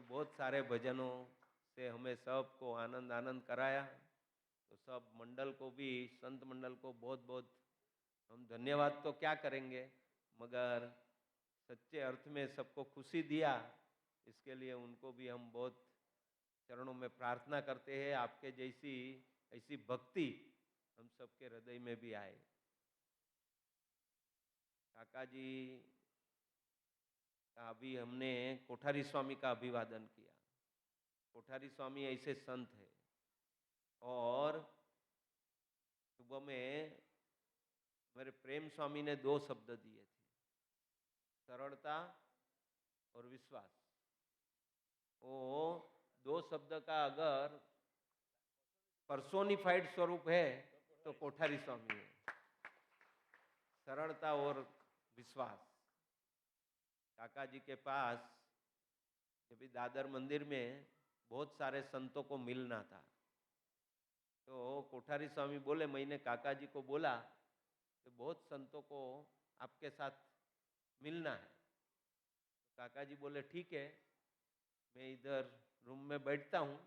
उन्होंने बहुत सारे भजनों से हमें सबको आनंद आनंद कराया। तो सब मंडल को भी, संत मंडल को बहुत बहुत हम धन्यवाद तो क्या करेंगे, मगर सच्चे अर्थ में सबको खुशी दिया, इसके लिए उनको भी हम बहुत चरणों में प्रार्थना करते हैं आपके जैसी ऐसी भक्ति हम सबके हृदय में भी आए। काका जी का अभी हमने कोठारी स्वामी का अभिवादन किया। कोठारी स्वामी ऐसे संत है, और सुबह में मेरे प्रेम स्वामी ने 2 शब्द दिए थे, सरलता और विश्वास। वो 2 शब्द का अगर पर्सोनिफाइड स्वरूप है तो कोठारी स्वामी है, सरलता और विश्वास। काका जी के पास जब दादर मंदिर में बहुत सारे संतों को मिलना था, तो कोठारी स्वामी बोले, मैंने काका जी को बोला कि बहुत संतों को आपके साथ मिलना है। काका जी बोले ठीक है, मैं इधर रूम में बैठता हूँ,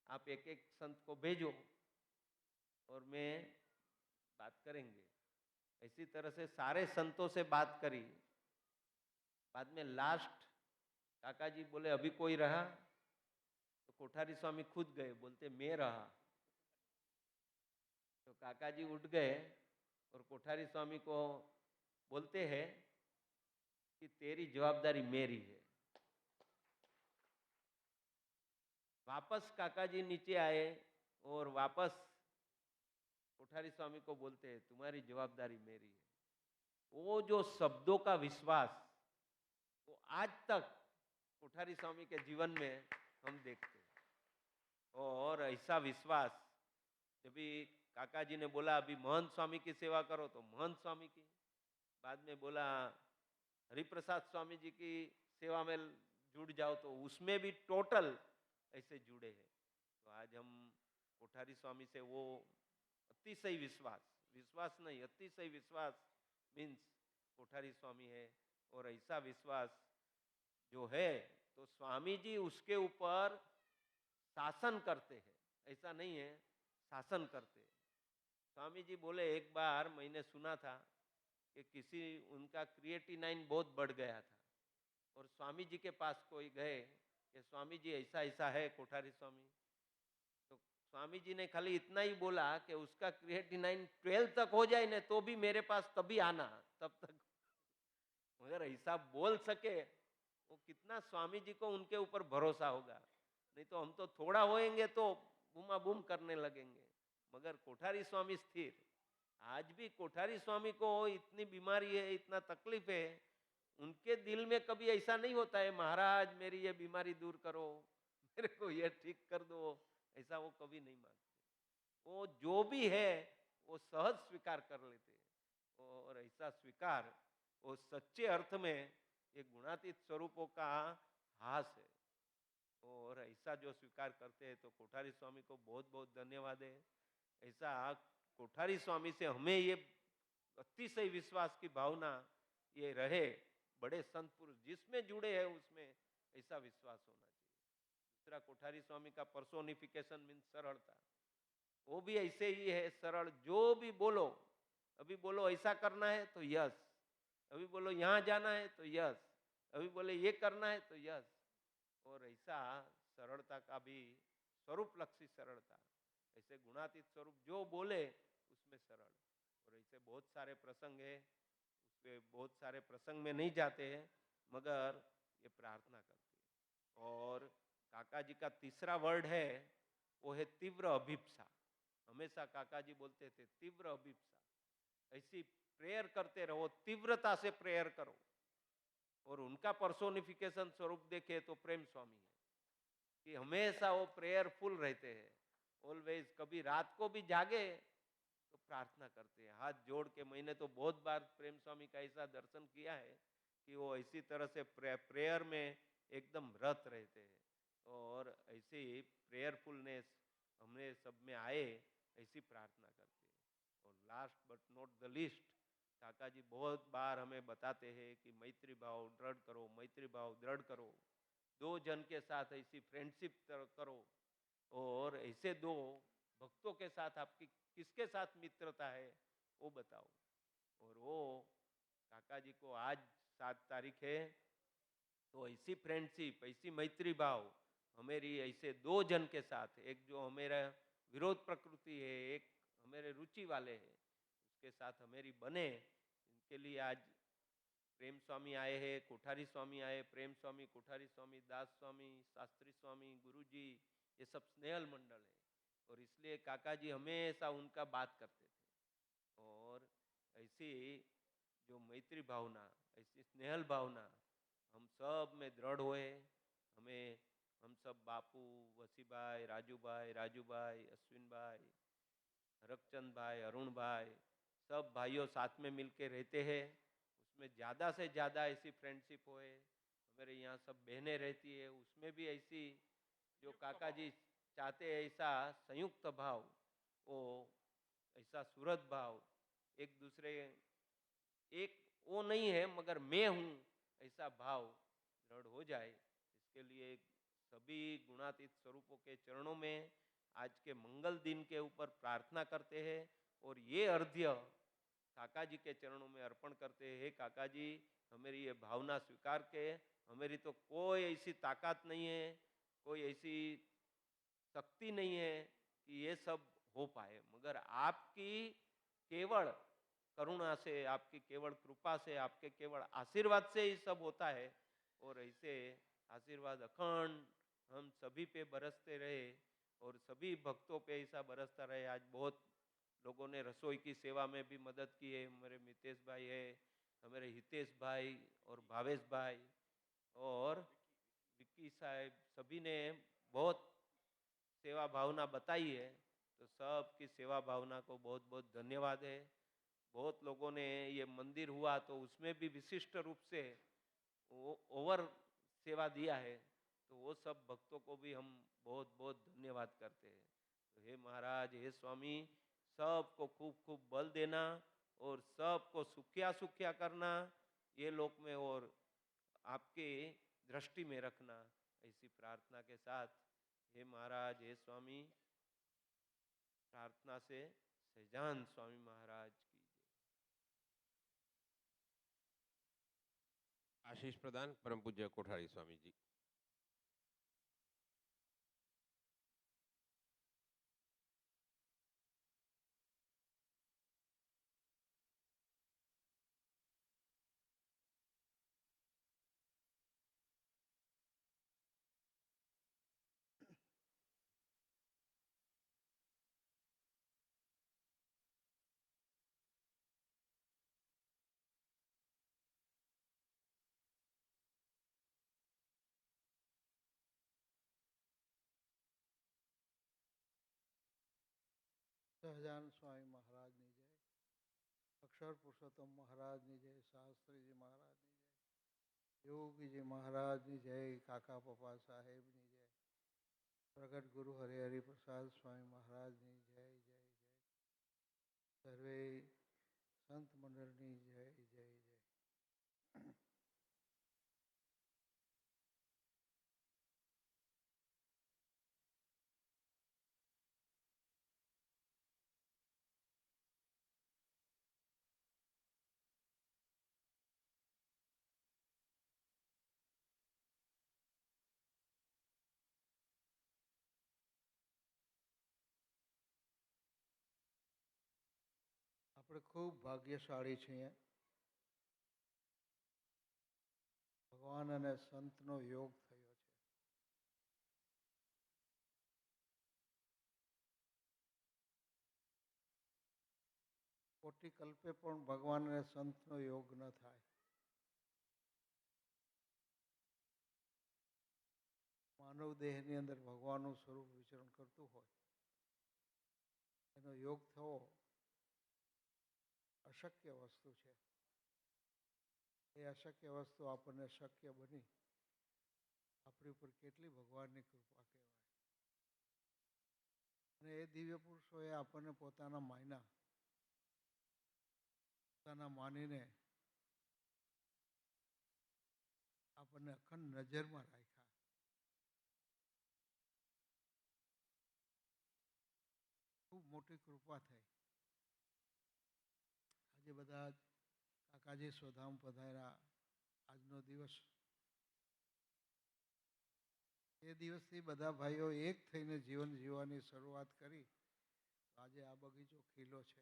आप एक एक संत को भेजो और मैं बात करेंगे। इसी तरह से सारे संतों से बात करी। बाद में लास्ट काका जी बोले अभी कोई रहा, तो कोठारी स्वामी खुद गए, बोलते मैं रहा। तो काका जी उठ गए और कोठारी स्वामी को बोलते हैं कि तेरी जवाबदारी मेरी है। वापस काका जी नीचे आए और वापस कोठारी स्वामी को बोलते हैं तुम्हारी जवाबदारी मेरी है। वो जो शब्दों का विश्वास, वो आज तक कोठारी स्वामी के जीवन में हम देखते हैं। और ऐसा विश्वास, जब भी काका जी ने बोला अभी महंत स्वामी की सेवा करो, तो महंत स्वामी की, बाद में बोला हरिप्रसाद स्वामी जी की सेवा में जुड़ जाओ, तो उसमें भी टोटल ऐसे जुड़े हैं। तो आज हम कोठारी स्वामी से वो अतिशय विश्वास, विश्वास नहीं अतिशय विश्वास मीन्स कोठारी स्वामी है। और ऐसा विश्वास जो है, तो स्वामी जी उसके ऊपर शासन करते हैं, ऐसा नहीं है, शासन करते हैं। स्वामी जी बोले एक बार मैंने सुना था कि किसी उनका क्रिएटिनाइन बहुत बढ़ गया था, और स्वामी जी के पास कोई गए कि स्वामी जी ऐसा ऐसा है कोठारी स्वामी। तो स्वामी जी ने खाली इतना ही बोला कि उसका क्रिएटिनाइन 12 तक हो जाए ना तो भी मेरे पास तभी आना, तब तक। मगर ऐसा बोल सके, वो कितना स्वामी जी को उनके ऊपर भरोसा होगा। नहीं तो हम तो थोड़ा होएंगे तो बूमा बूम करने लगेंगे, मगर कोठारी स्वामी स्थिर। आज भी कोठारी स्वामी को इतनी बीमारी है, इतना तकलीफ है, उनके दिल में कभी ऐसा नहीं होता है महाराज मेरी ये बीमारी दूर करो, मेरे को ये ठीक कर दो, ऐसा वो कभी नहीं मांगते। वो जो भी है वो सहज स्वीकार कर लेते हैं। और ऐसा स्वीकार वो सच्चे अर्थ में ये गुणातीत स्वरूपों का हास है। और ऐसा जो स्वीकार करते हैं, तो कोठारी स्वामी को बहुत बहुत धन्यवाद है। ऐसा कोठारी स्वामी से हमें ये अतिशय विश्वास की भावना ये रहे। बड़े संत पुरुष जिसमें जुड़े हैं उसमें ऐसा विश्वास होना चाहिए। दूसरा, कोठारी स्वामी का पर्सोनिफिकेशन मीन्स सरलता, वो भी ऐसे ही है, सरल। जो भी बोलो, अभी बोलो ऐसा करना है तो यस, अभी बोलो यहाँ जाना है तो यस, अभी बोले ये करना है तो यस। और ऐसा सरलता का भी स्वरूप लक्षी सरलता, ऐसे गुणातीत स्वरूप जो बोले उसमें सरल। और ऐसे बहुत सारे प्रसंग है, उसके बहुत सारे प्रसंग में नहीं जाते हैं, मगर ये प्रार्थना करते हैं। और काका जी का तीसरा वर्ड है, वो है तीव्र अभिप्सा। हमेशा काका जी बोलते थे तीव्र अभिप्सा, ऐसी प्रेयर करते रहो, तीव्रता से प्रेयर करो। और उनका पर्सोनिफिकेशन स्वरूप देखे तो प्रेम स्वामी है, कि हमेशा वो प्रेयरफुल रहते हैं, ऑलवेज। कभी रात को भी जागे तो प्रार्थना करते हैं हाथ जोड़ के। मैंने तो बहुत बार प्रेम स्वामी का ऐसा दर्शन किया है कि वो इसी तरह से प्रेयर में एकदम रत रहते हैं। और ऐसे ही प्रेयरफुलनेस हमने सब में आए, ऐसी प्रार्थना करते हैं। और last but not the least, काका जी बहुत बार हमें बताते हैं कि मैत्री भाव दृढ़ करो, मैत्री भाव दृढ़ करो। दो जन के साथ ऐसी फ्रेंडशिप करो, और ऐसे दो भक्तों के साथ आपकी किसके साथ मित्रता है वो बताओ। और वो काका जी को आज 7 तारीख है, तो ऐसी फ्रेंडशिप, ऐसी मैत्री भाव हमारी ऐसे दो जन के साथ, एक जो हमारा विरोध प्रकृति है, एक हमारे रुचि वाले हैं, उसके साथ हमारी बने। इनके लिए आज प्रेम स्वामी आए हैं, कोठारी स्वामी आए, प्रेम स्वामी, कोठारी स्वामी, दास स्वामी, शास्त्री स्वामी, गुरुजी, ये सब स्नेहल मंडल है। और इसलिए काका जी हमेशा उनका बात करते थे। और ऐसी जो मैत्री भावना, ऐसी स्नेहल भावना हम सब में दृढ़ हुए। हमें हम सब बापू, वसीभाई, राजूभाई, अश्विन भाई, हरकचंद भाई, अरुण भाई, सब भाइयों साथ में मिलके रहते हैं। उसमें ज़्यादा से ज़्यादा ऐसी फ्रेंडशिप होए। हमारे यहाँ सब बहनें रहती है, उसमें भी ऐसी जो काका जी चाहते हैं ऐसा संयुक्त भाव, वो ऐसा सूरत भाव, एक दूसरे, एक वो नहीं है मगर मैं हूँ ऐसा भाव दृढ़ हो जाए। इसके लिए सभी गुणातीत स्वरूपों के चरणों में आज के मंगल दिन के ऊपर प्रार्थना करते हैं। और ये अर्घ्य काका जी के चरणों में अर्पण करते हैं। काका जी, हमारी ये भावना स्वीकार के, हमारी तो कोई ऐसी ताकत नहीं है, कोई ऐसी शक्ति नहीं है कि ये सब हो पाए, मगर आपकी केवल करुणा से, आपकी केवल कृपा से, आपके केवल आशीर्वाद से ही सब होता है। और ऐसे आशीर्वाद अखंड हम सभी पे बरसते रहे, और सभी भक्तों पे ऐसा बरसता रहे। आज बहुत लोगों ने रसोई की सेवा में भी मदद की है। हमारे मितेश भाई है, हमारे हितेश भाई और भावेश भाई और विक्की साहब, सभी ने बहुत सेवा भावना बताई है। तो सबकी सेवा भावना को बहुत बहुत धन्यवाद है। बहुत लोगों ने ये मंदिर हुआ तो उसमें भी विशिष्ट रूप से ओवर सेवा दिया है, तो वो सब भक्तों को भी हम बहुत बहुत धन्यवाद करते हैं। तो हे महाराज, हे स्वामी, सबको खूब खूब बल देना और सबको सुखिया सुखिया करना ये लोक में, और आपके दृष्टि में रखना, ऐसी प्रार्थना के साथ हे महाराज, हे स्वामी, प्रार्थना से सहजान स्वामी महाराज की जय। आशीष प्रदान परम पूज्य कोठारी स्वामी जी। સહજાન સ્વામી મહારાજની જય, અક્ષર પુરુષોત્તમ મહારાજની જય, શાસ્ત્રીજી મહારાજની જય, યોગીજી મહારાજની જય, કાકા પપ્પા સાહેબની જય, પ્રગટ ગુરુ હરિહરિ પ્રસાદ સ્વામી મહારાજની જય જય જય, સર્વે સંત મંડળની જય જય જય. આપણે ખૂબ ભાગ્યશાળી છીએ. ભગવાન અને સંતનો યોગ થયો છે. કોટી કલ્પે પણ ભગવાન અને સંતનો યોગ ન થાય. માનવ દેહની અંદર ભગવાનનું સ્વરૂપ વિચરણ કરતું હોય, એનો યોગ થવો અશક્ય વસ્તુ છે. એ અશક્ય વસ્તુ આપણને શક્ય બની, આપણી ઉપર કેટલી ભગવાનની કૃપા કહેવાય. અને એ દિવ્ય પુરુષોએ આપણને પોતાના માયના, પોતાના માનીને આપણને અખંડ નજરમાં રાખ્યા. મોટી કૃપા થઈ. આજે બધા કાકાજી સ્વધામ પધાર્યા. આજનો દિવસ, એ દિવસથી બધા ભાઈઓ એક થઈને જીવન જીવવાની શરૂઆત કરી. આજે આ બગીચો ખીલો છે.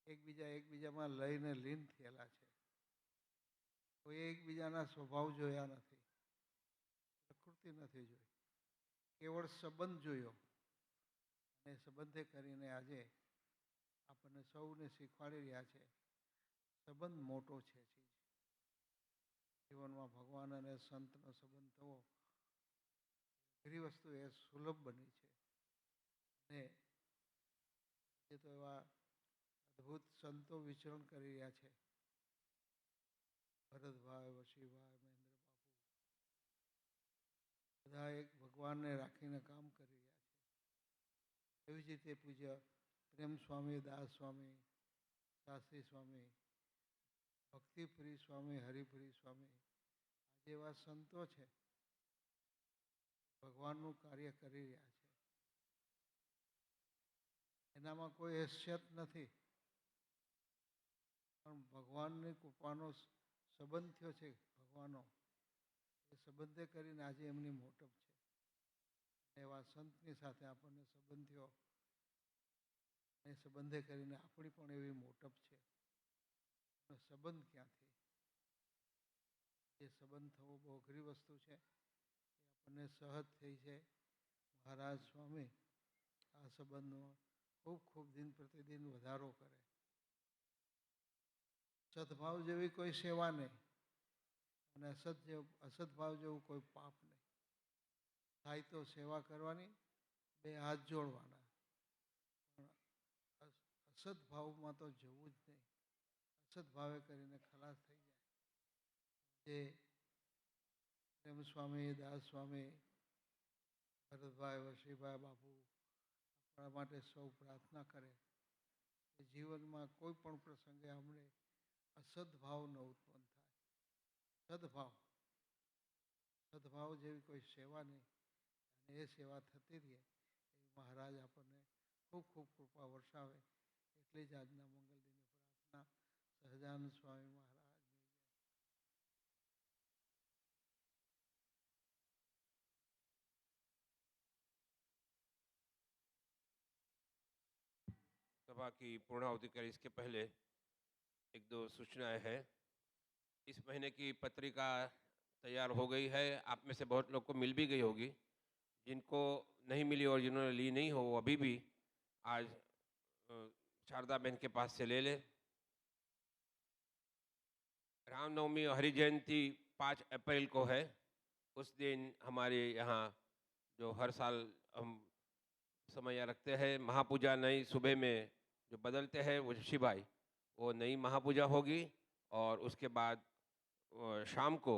એકબીજામાં લઈને લીન થયેલા છે. કોઈ એકબીજાના સ્વભાવ જોયા નથી, પ્રકૃતિ નથી જોઈ, કેવળ સંબંધ જોયો. અને સંબંધે કરીને આજે આપણને સૌને શીખવાડી રહ્યા છે સંબંધ મોટો છે. જીવનમાં ભગવાન અને સંતનો સંબંધ થવો ઘણી વસ્તુ એ સુલભ બની છે. અને એ તો એવા અદ્ભુત સંતો વિચરણ કરી રહ્યા છે. ભરતભાઈ, વશીભાઈ, મહેન્દ્ર બાપુ, બધા એક ભગવાનને રાખીને કામ કરી રહ્યા છે. એવી જ રીતે પૂજ્ય પ્રેમ સ્વામી, દાસ સ્વામી, શાસ્ત્રી સ્વામી, ભક્તિપ્રિય સ્વામી, હરિપ્રિય સ્વામી, આ જેવા સંતો છે, ભગવાનનું કાર્ય કરી રહ્યા છે. એનામાં કોઈ હેસિયત નથી, પણ ભગવાનની કૃપાનો સંબંધ થયો છે. ભગવાનનો એ સંબંધે કરીને આજે એમની મોટપ છે. એવા સંતની સાથે આપણને સંબંધ થયો, એ સંબંધે કરીને આપણી પણ એવી મોટપ છે. સંબંધ ક્યાંથી? એ સંબંધ થવો બહુ અઘરી વસ્તુ છે. એ આપણને સહજ થઈ છે. મહારાજ સ્વામી આ સંબંધનો ખૂબ ખૂબ દિન પ્રતિદિન વધારો કરે. સદભાવ જેવી કોઈ સેવા નહીં, અને અસદભાવ જેવું કોઈ પાપ નહીં. થાય તો સેવા કરવાની, બે હાથ જોડવાના, પણ અસદભાવમાં તો જવું જ નહીં. અસદભાવે કરીને ખલાસ થઈ જાય. જે પ્રેમ સ્વામી, દાસ સ્વામી, ભરતભાઈ, વશીભાઈ બાપુ આપણા માટે સૌ પ્રાર્થના કરે કે જીવનમાં કોઈ પણ પ્રસંગે અમને અસદભાવ ન ઉત્પન્ન થાય. સદભાવ જેવી કોઈ સેવા નહીં, અને એ સેવા થતી રહે એ મહારાજ આપણને ખૂબ ખૂબ કૃપા વર્ષાવે. એટલી જ આજના મંગલદિની પ્રાર્થના. સહજાનંદ સ્વામી મહારાજ. सभा की पूर्णाहुति करें इसके पहले एक दो सूचनाएं हैं। इस महीने की पत्रिका तैयार हो गई है, आप में से बहुत लोग को मिल भी गई होगी। जिनको नहीं मिली और जिन्होंने ली नहीं हो वो अभी भी आज शारदा बहन के पास से ले ले। रामनवमी और हरि जयंती 5 अप्रैल को है। उस दिन हमारे यहाँ जो हर साल हम समय रखते हैं महापूजा नई सुबह में जो बदलते हैं वो शिवाई, वो नई महापूजा होगी। और उसके बाद शाम को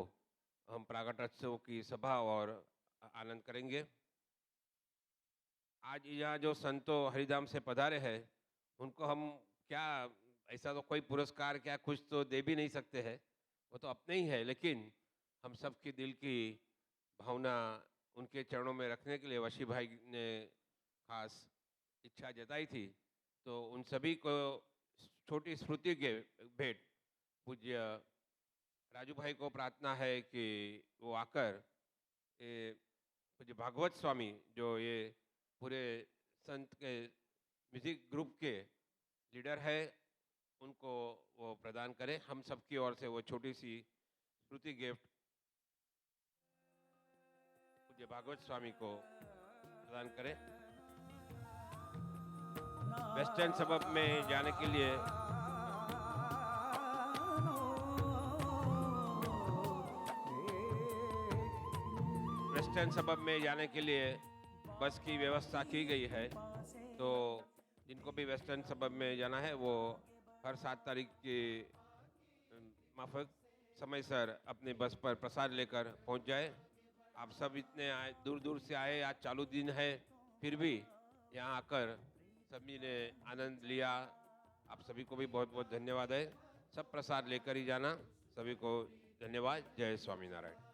हम प्रागट्योत्सव की सभा और आनंद करेंगे। आज यहाँ जो संतों हरिधाम से पधारे हैं उनको हम क्या ऐसा तो कोई पुरस्कार क्या कुछ तो दे भी नहीं सकते हैं, वो तो अपने ही है। लेकिन हम सबकी दिल की भावना उनके चरणों में रखने के लिए वशी भाई ने खास इच्छा जताई थी, तो उन सभी को छोटी स्मृति के भेंट पूज्य राजू भाई को प्रार्थना है कि वो आकर ये पूज्य भागवत स्वामी जो ये पूरे संत के म्यूजिक ग्रुप के लीडर है उनको वो प्रदान करें। हम सबकी ओर से वो छोटी सी स्मृति गिफ्ट पूज्य भागवत स्वामी को प्रदान करें। वेस्टर्न सबब में जाने के लिए बस की व्यवस्था की गई है। तो जिनको भी वेस्टर्न सबब में जाना है वो हर 7 तारीख की माफक समयसर अपनी बस पर प्रसाद लेकर पहुंच जाए। आप सब इतने दूर दूर से आए, आज चालू दिन है, फिर भी यहाँ आकर सभी ने आनंद लिया। आप सभी को भी बहुत बहुत धन्यवाद है। सब प्रसाद लेकर ही जाना। सभी को धन्यवाद। जय स्वामीनारायण।